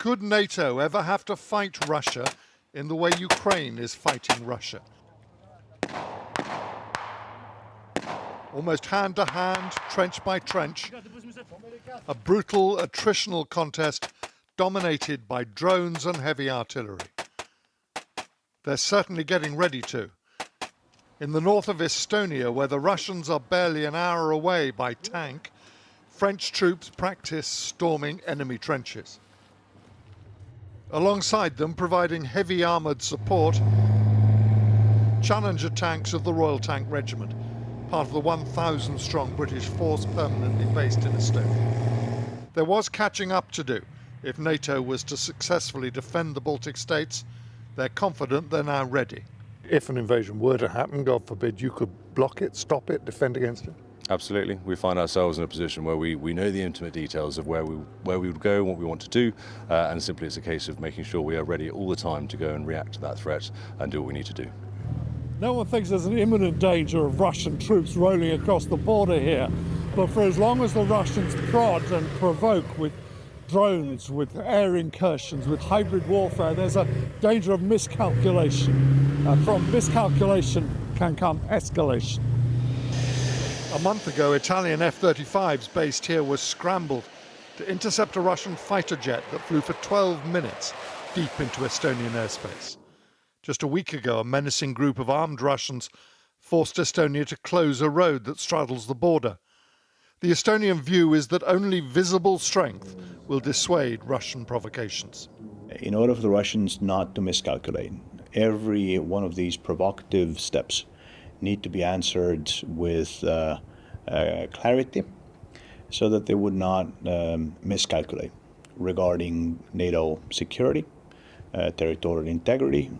Could NATO ever have to fight Russia in the way Ukraine is fighting Russia? Almost hand to hand, trench by trench, a brutal attritional contest dominated by drones and heavy artillery. They're certainly getting ready to. In the north of Estonia, where the Russians are barely an hour away by tank, French troops practice storming enemy trenches. Alongside them, providing heavy armoured support, Challenger tanks of the Royal Tank Regiment, part of the 1,000-strong British force permanently based in Estonia. There was catching up to do. If NATO was to successfully defend the Baltic States, they're confident they're now ready. If an invasion were to happen, God forbid, you could block it, stop it, defend against it? Absolutely. We find ourselves in a position where we know the intimate details of where we would go, what we want to do, and simply it's a case of making sure we are ready all the time to go and react to that threat and do what we need to do. No one thinks there's an imminent danger of Russian troops rolling across the border here, but for as long as the Russians prod and provoke with drones, with air incursions, with hybrid warfare, there's a danger of miscalculation. From miscalculation can come escalation. A month ago, Italian F-35s based here were scrambled to intercept a Russian fighter jet that flew for 12 minutes deep into Estonian airspace. Just a week ago, a menacing group of armed Russians forced Estonia to close a road that straddles the border. The Estonian view is that only visible strength will dissuade Russian provocations. In order for the Russians not to miscalculate, every one of these provocative steps need to be answered with clarity so that they would not miscalculate regarding NATO security, territorial integrity,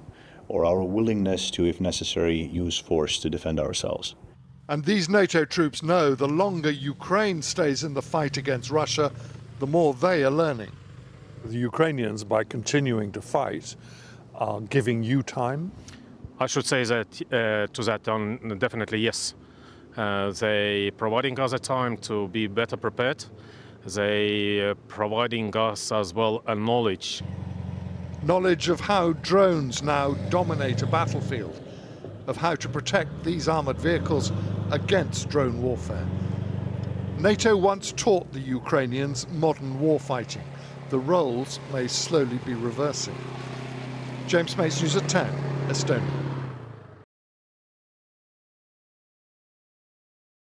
or our willingness to, if necessary, use force to defend ourselves. And these NATO troops know the longer Ukraine stays in the fight against Russia, the more they are learning. The Ukrainians, by continuing to fight, are giving you time? I should say that to that definitely yes. They providing us a time to be better prepared. They providing us as well a knowledge. Knowledge of how drones now dominate a battlefield, of how to protect these armoured vehicles against drone warfare. NATO once taught the Ukrainians modern warfighting. The roles may slowly be reversing. James Mace, News at 10, Estonia.